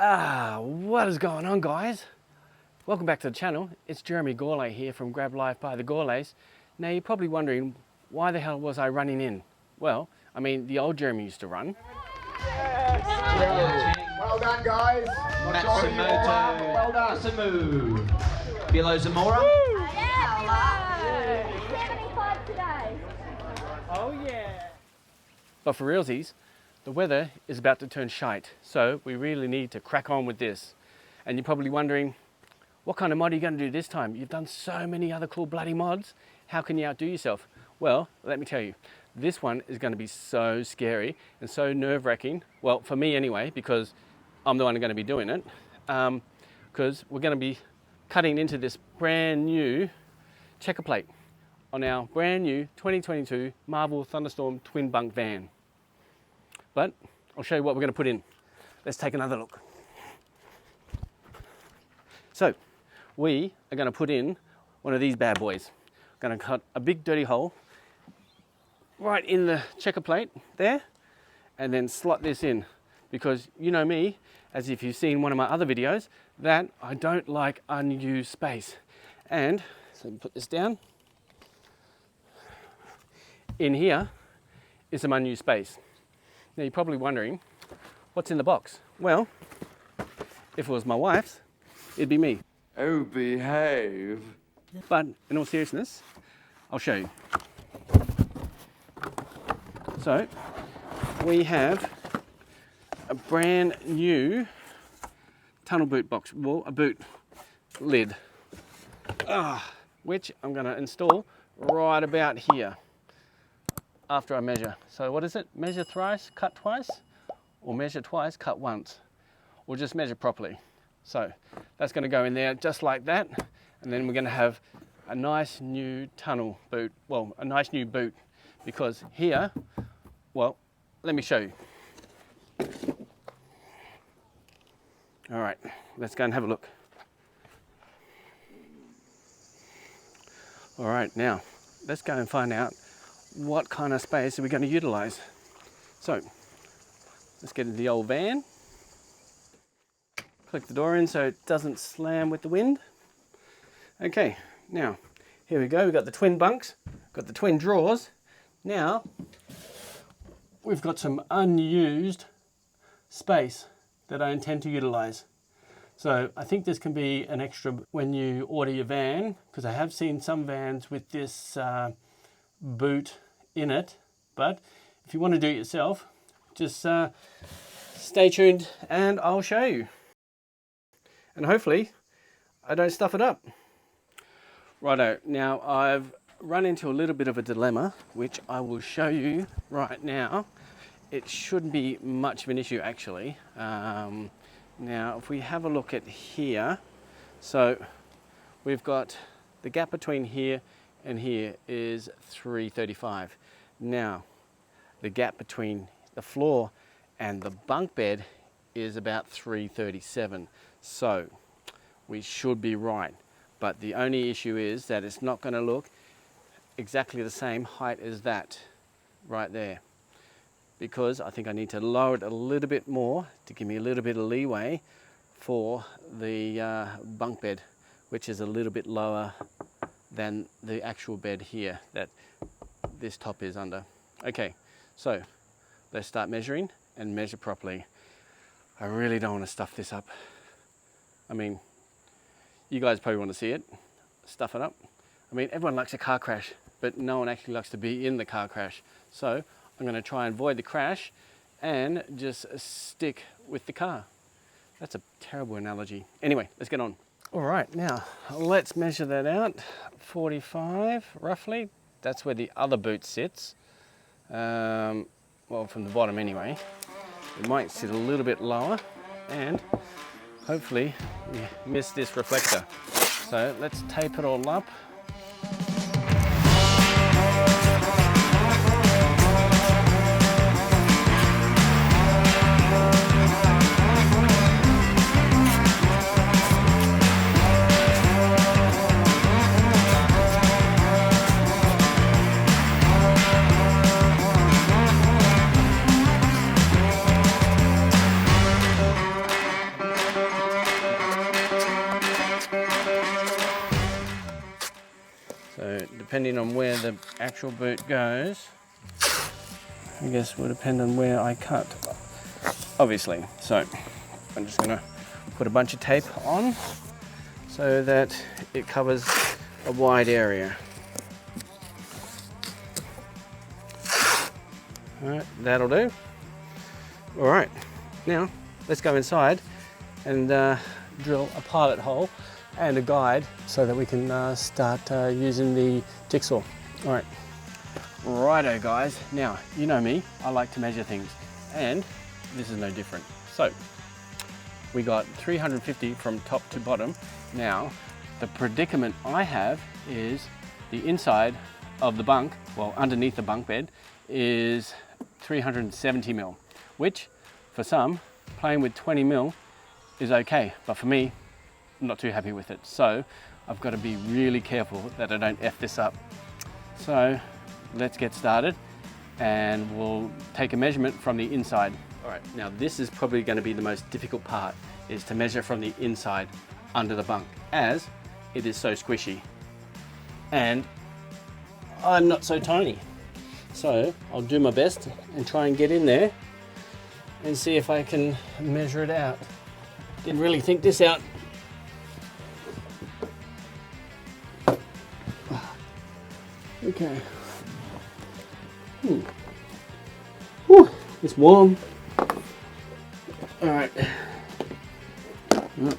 What is going on, guys? Welcome back to the channel. It's Jeremy Gourlay here from Grab Life by the Gourlays. Now you're probably wondering, why the hell was I running in? Well, I mean, the old Jeremy used to run. Yes. Well done, guys. Matsumoto. Well done. Samu. Below Zamora. 75 today. Oh yeah. But for realsies, the weather is about to turn shite, so we really need to crack on with this. And you're probably wondering, what kind of mod are you going to do this time? You've done so many other cool bloody mods. How can you outdo yourself? Well, let me tell you, this one is going to be so scary and so nerve-wracking. Well, for me anyway, because I'm the one who's going to be doing it. Because we're going to be cutting into this brand new checker plate on our brand new 2022 Marvel Thunderstorm Twin Bunk van. But I'll show you what we're going to put in. Let's take another look. So we are going to put in one of these bad boys. Going to cut a big dirty hole right in the checker plate there, and then slot this in, because you know me, as if you've seen one of my other videos, that I don't like unused space. And so put this down. In here is some unused space. Now you're probably wondering, what's in the box? Well, if it was my wife's, it'd be me. Oh, behave. But in all seriousness, I'll show you. So we have a brand new tunnel boot box, well, a boot lid, which I'm going to install right about here after I measure. So what is it? Measure thrice, cut twice, or measure twice, cut once, or just measure properly. So that's going to go in there just like that, and then we're going to have a nice new tunnel boot, well, a nice new boot, because here, well, let me show you. All right, let's go and have a look. All right, now let's go and find out what kind of space are we going to utilize. So let's get into the old van. Click the door in so it doesn't slam with the wind. Okay, now here we go. We've got the twin bunks, got the twin drawers. Now we've got some unused space that I intend to utilize. So I think this can be an extra when you order your van, because I have seen some vans with this boot in it. But if you want to do it yourself, just stay tuned and I'll show you. And hopefully I don't stuff it up. Righto, now I've run into a little bit of a dilemma, which I will show you right now. It shouldn't be much of an issue actually. Now if we have a look at here, so we've got the gap between here and here is 335. Now the gap between the floor and the bunk bed is about 337. So we should be right, but the only issue is that it's not going to look exactly the same height as that right there, because I think I need to lower it a little bit more to give me a little bit of leeway for the bunk bed, which is a little bit lower than the actual bed here that this top is under. Okay, so let's start measuring and measure properly. I really don't want to stuff this up. I mean, you guys probably want to see it, stuff it up. I mean, everyone likes a car crash, but no one actually likes to be in the car crash. So I'm going to try and avoid the crash and just stick with the car. That's a terrible analogy. Anyway, let's get on. All right, now let's measure that out. 45 roughly. That's where the other boot sits. Well, from the bottom anyway. It might sit a little bit lower, and hopefully we miss this reflector. So let's tape it all up. depending on where the actual boot goes, I guess will depend on where I cut, obviously. So I'm just gonna put a bunch of tape on so that it covers a wide area. All right, that'll do. All right, now let's go inside and drill a pilot hole and a guide so that we can start using the jigsaw. All right. Righto guys, now you know me, I like to measure things and this is no different. So we got 350 from top to bottom. Now the predicament I have is the inside of the bunk, well underneath the bunk bed, is 370 mil, which for some playing with 20 mil is okay, but for me I'm not too happy with it. So I've got to be really careful that I don't F this up. So let's get started and we'll take a measurement from the inside. All right, now this is probably going to be the most difficult part, is to measure from the inside under the bunk, as it is so squishy and I'm not so tiny. So I'll do my best and try and get in there and see if I can measure it out. Didn't really think this out. Okay. Whew, it's warm. All right.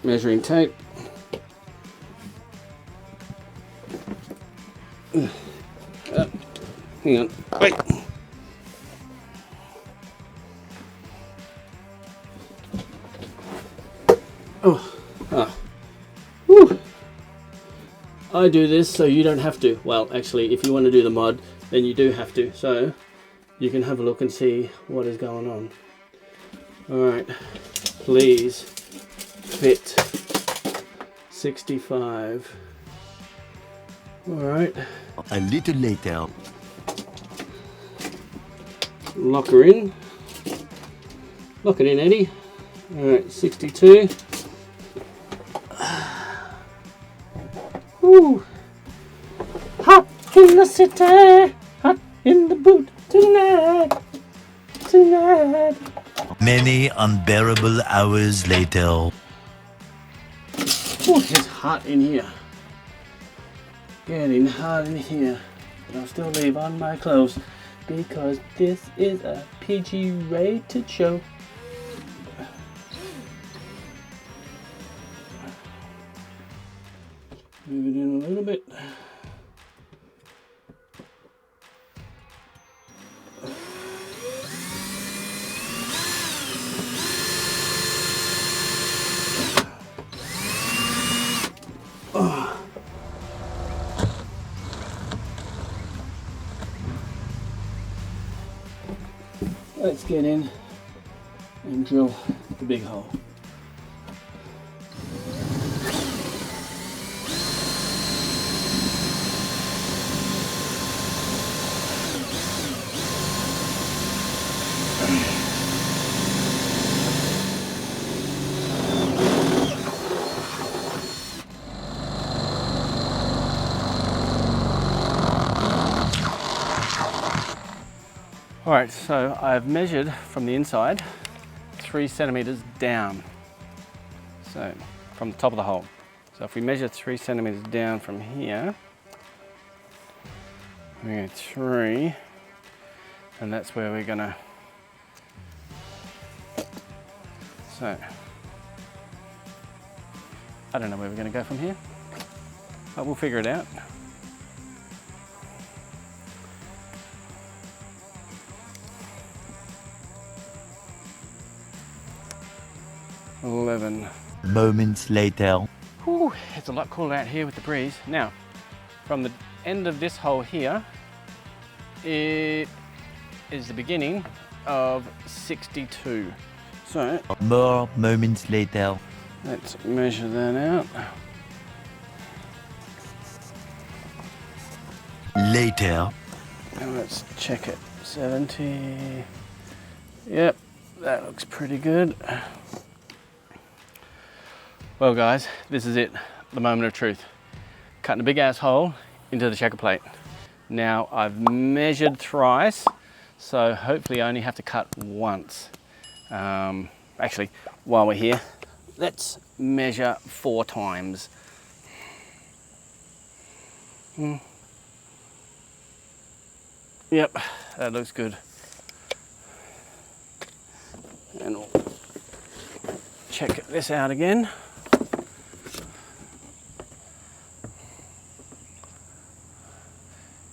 Measuring tape. Hang on. Wait. Whew. I do this so you don't have to. Well, actually, if you want to do the mod, then you do have to. So you can have a look and see what is going on. All right, please fit 65. All right. A little later. Lock her in. Lock it in, Eddie. All right, 62. Woo. Hot in the city, hot in the boot tonight, tonight. Many unbearable hours later. Ooh, it's hot in here. Getting hot in here. But I'll still leave on my clothes because this is a PG rated show. Move it in a little bit. Let's get in and drill the big hole. All right, so I've measured from the inside 3 centimeters down. So from the top of the hole. So if we measure 3 centimeters down from here, we get 3, and that's where we're gonna. So I don't know where we're gonna go from here, but we'll figure it out. Moments later. Whew, it's a lot cooler out here with the breeze. Now, from the end of this hole here, it is the beginning of 62. So, More moments later. let's measure that out. Later. And let's check it. 70. Yep, that looks pretty good. Well guys, this is it, the moment of truth. Cutting a big ass hole into the checker plate. Now I've measured thrice, so hopefully I only have to cut once. Actually, while we're here, let's measure 4 times. Yep, that looks good. And we'll check this out again.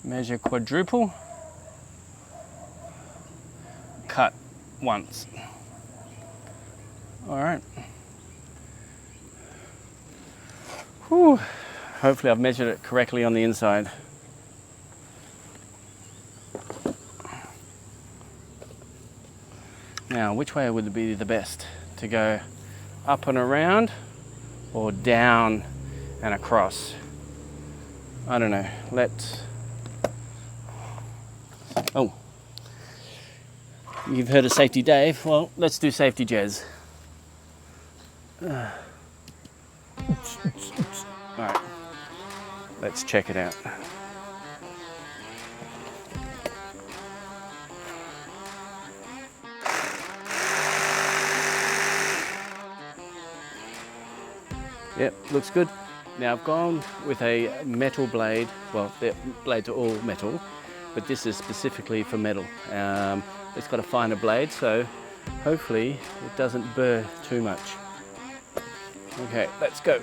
Measure quadruple. Cut once. All right. Whew. Hopefully I've measured it correctly on the inside. Now, which way would be the best? To go up and around or down and across? I don't know. Let's... Oh. You've heard of Safety Dave? Well, let's do Safety Jez. Alright. Let's check it out. Yep, looks good. Now I've gone with a metal blade. Well, the blades are all metal, but this is specifically for metal. It's got a finer blade, so hopefully it doesn't burr too much. Okay, let's go.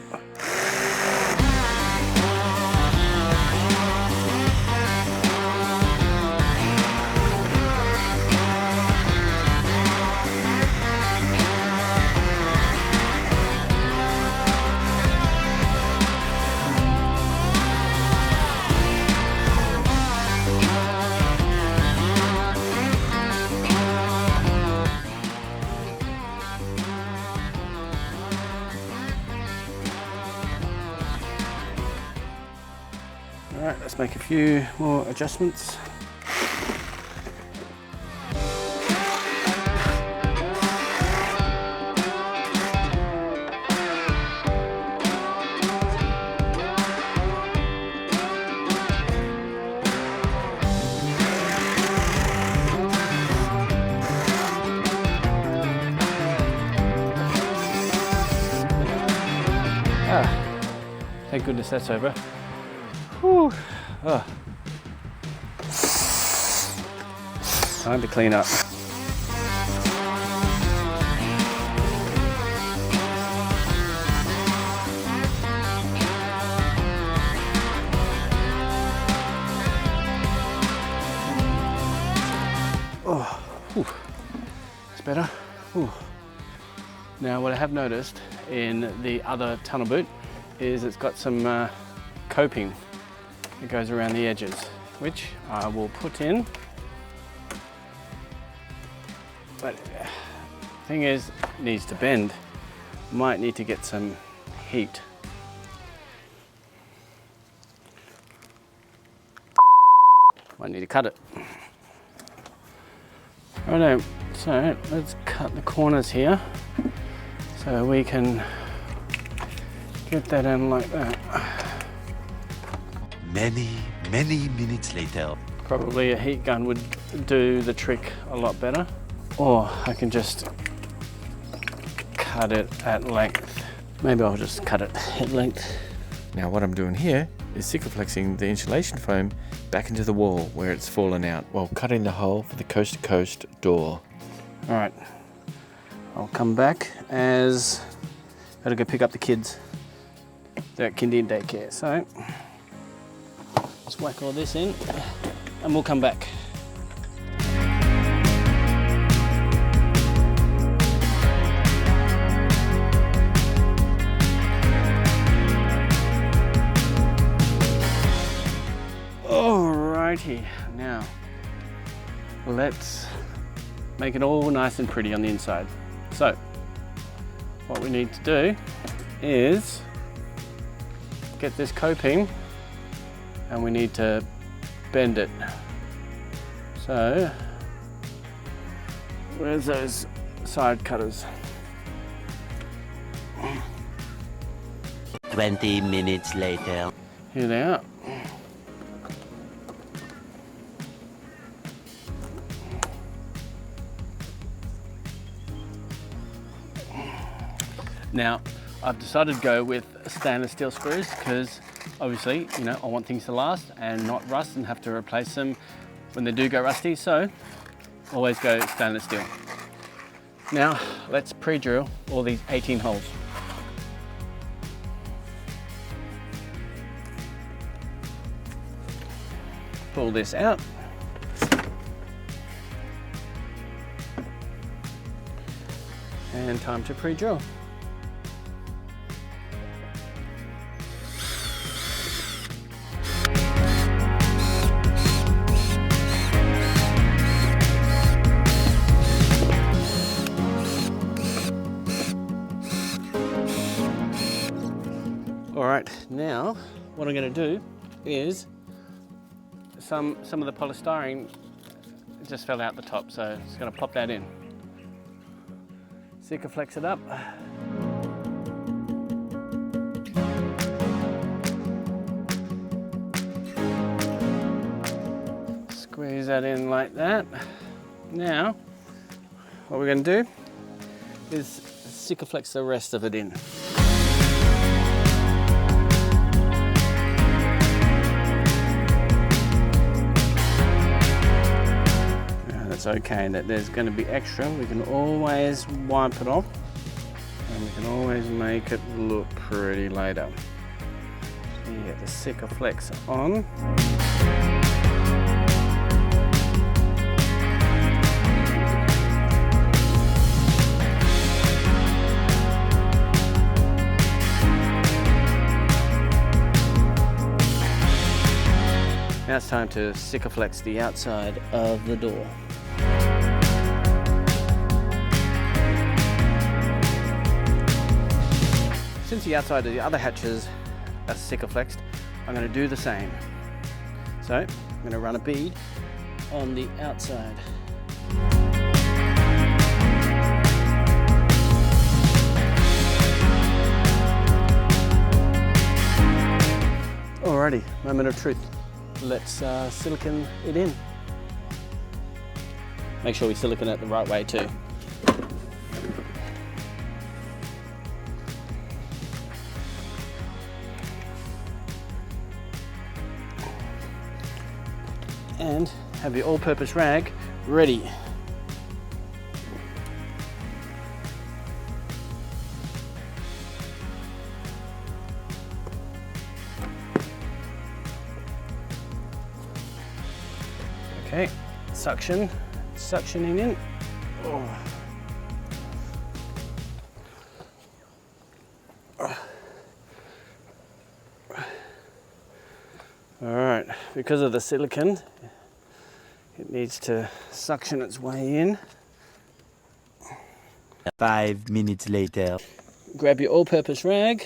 Alright, let's make a few more adjustments. Thank goodness that's over. Whew. Oh. Time to clean up. Oh, whew. That's better. Whew. Now what I have noticed in the other tunnel boot is it's got some coping that goes around the edges, which I will put in. But the thing is, it needs to bend. Might need to get some heat. Might need to cut it. Righto, so let's cut the corners here so we can get that in like that. Many minutes later. Probably a heat gun would do the trick a lot better. Or I can just cut it at length. Maybe I'll just cut it at length. Now what I'm doing here is Sikaflexing the insulation foam back into the wall where it's fallen out while cutting the hole for the coast-to-coast door. All right, I'll come back as gotta go pick up the kids. They're at kindy and daycare, so let's whack all this in and we'll come back. Alrighty, now let's make it all nice and pretty on the inside. So what we need to do is get this coping and we need to bend it. So where's those side cutters? 20 minutes later. Here they are. Now, I've decided to go with stainless steel screws because obviously, you know, I want things to last and not rust and have to replace them when they do go rusty, so always go stainless steel. Now, let's pre-drill all these 18 holes. Pull this out. And time to pre-drill. All right, now what I'm going to do is some of the polystyrene just fell out the top, so just going to pop that in. Sikaflex it up. Squeeze that in like that. Now, what we're going to do is Sikaflex the rest of it in. It's okay that there's going to be extra. We can always wipe it off and we can always make it look pretty later. So you get the Sikaflex on. Now it's time to Sikaflex the outside of the door. Since the outside of the other hatches are Sikaflexed, I'm going to do the same. So I'm going to run a bead on the outside. Alrighty, moment of truth. Let's silicone it in. Make sure we silicone it the right way too. And have your all-purpose rag ready. Okay, suctioning in. Oh. All right, because of the silicone, it needs to suction its way in. 5 minutes later. Grab your all-purpose rag.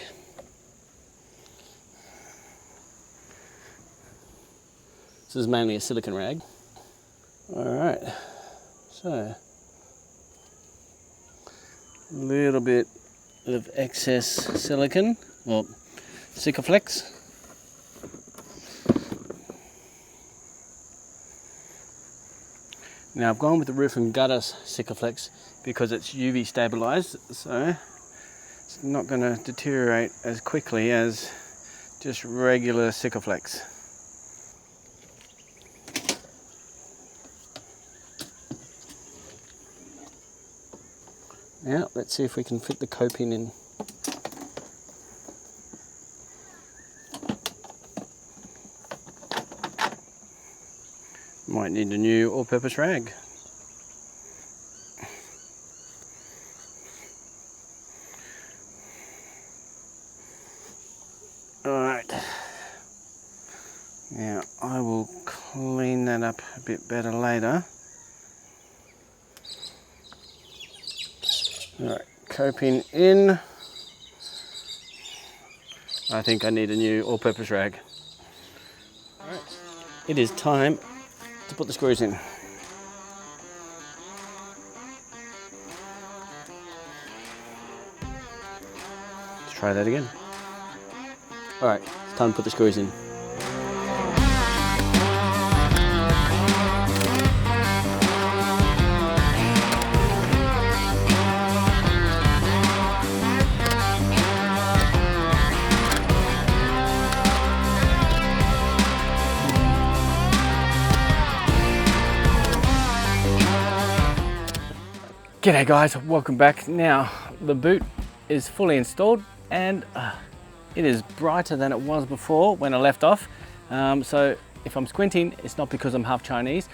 This is mainly a silicone rag. All right, so a little bit of excess silicone, well, Sikaflex. Now I've gone with the roof and gutter Sikaflex because it's UV stabilized, so it's not going to deteriorate as quickly as just regular Sikaflex. Now let's see if we can fit the coping in. Might need a new all-purpose rag. Alright. Now I will clean that up a bit better later. Alright, coping in. I think I need a new all-purpose rag. Alright, it is time to put the screws in. Let's try that again. Alright, it's time to put the screws in. G'day guys, welcome back. Now the boot is fully installed and it is brighter than it was before when I left off. So if I'm squinting, it's not because I'm half Chinese,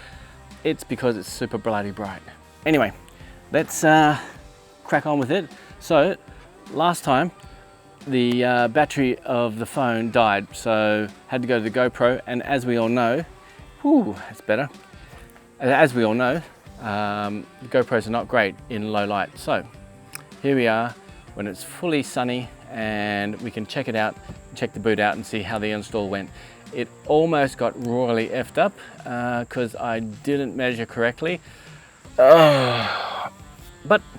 it's because it's super bloody bright. Anyway, let's crack on with it. So last time the battery of the phone died, so had to go to the GoPro, and as we all know, whew, that's better. As we all know, the GoPros are not great in low light. So here we are when it's fully sunny and we can check it out, check the boot out and see how the install went. It almost got royally effed up because I didn't measure correctly, but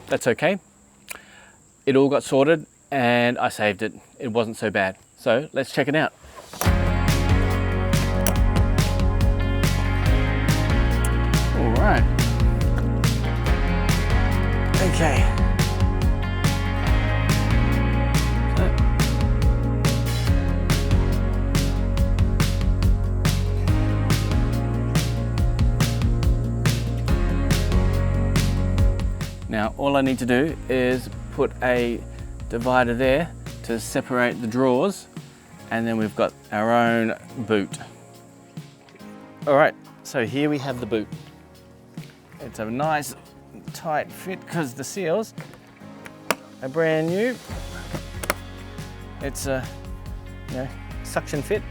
that's okay. It all got sorted and I saved it. It wasn't so bad. So let's check it out. All right. Okay. Now all I need to do is put a divider there to separate the drawers, and then we've got our own boot. All right, so here we have the boot. It's a nice tight fit because the seals are brand new. It's a suction fit,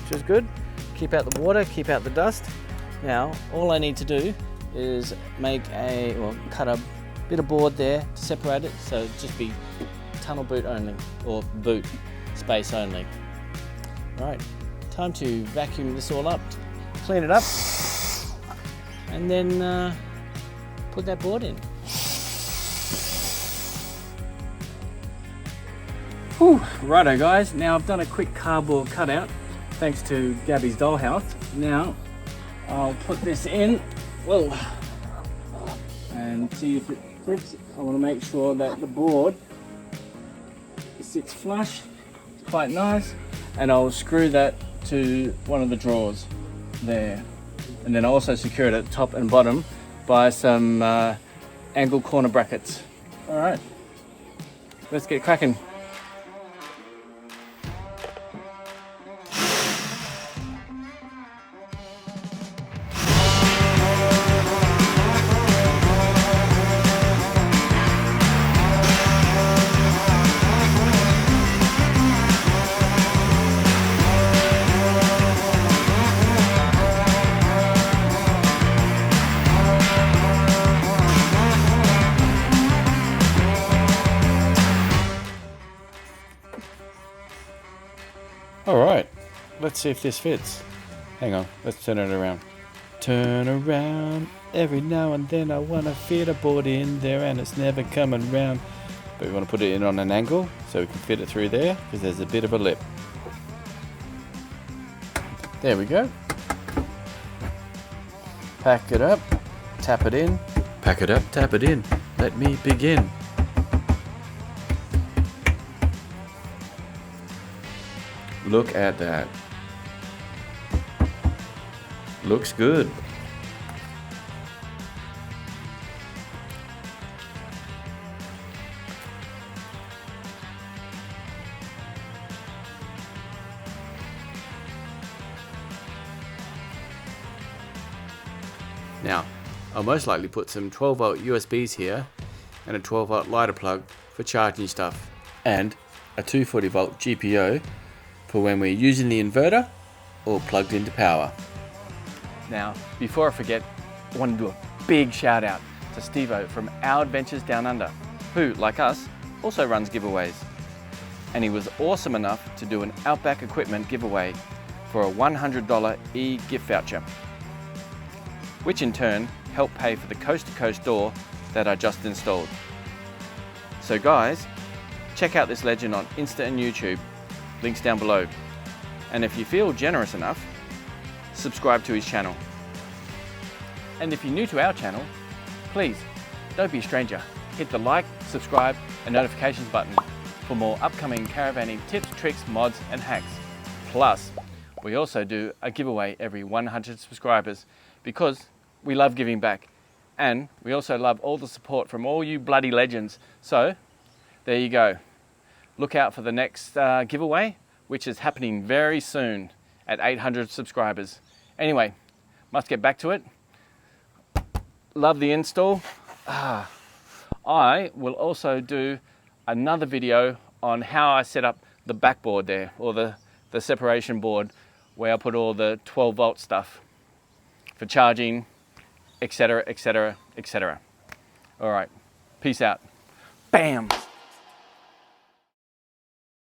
which is good. Keep out the water, keep out the dust. Now all I need to do is cut a bit of board there to separate it, so it'll just be tunnel boot only, or boot space only. All right, time to vacuum this all up, clean it up, and then put that board in. Whew, righto guys, now I've done a quick cardboard cutout thanks to Gabby's dollhouse. Now I'll put this in, whoa, and see if it fits. I want to make sure that the board sits flush, it's quite nice, and I'll screw that to one of the drawers there, and then I'll also secure it at the top and bottom by some angle corner brackets. All right, let's get cracking. Alright, let's see if this fits. Hang on, let's turn it around. Turn around, every now and then I want to fit a board in there and it's never coming round. But we want to put it in on an angle so we can fit it through there because there's a bit of a lip. There we go. Pack it up, tap it in. Pack it up, tap it in. Let me begin. Look at that. Looks good. Now, I'll most likely put some 12-volt USBs here and a 12-volt lighter plug for charging stuff, and a 240-volt GPIO for when we're using the inverter or plugged into power. Now, before I forget, I want to do a big shout out to Steve-O from Our Adventures Down Under, who, like us, also runs giveaways. And he was awesome enough to do an Outback equipment giveaway for a $100 e-gift voucher, which in turn helped pay for the coast-to-coast door that I just installed. So guys, check out this legend on Insta and YouTube. Links down below. And if you feel generous enough, subscribe to his channel. And if you're new to our channel, please don't be a stranger. Hit the like, subscribe and notifications button for more upcoming caravanning tips, tricks, mods and hacks. Plus, we also do a giveaway every 100 subscribers because we love giving back And we also love all the support from all you bloody legends. So there you go. Look out for the next giveaway, which is happening very soon at 800 subscribers. Anyway, must get back to it. Love the install. I will also do another video on how I set up the backboard there, or the separation board, where I put all the 12 volt stuff for charging, etc, etc, etc. All right, peace out. Bam.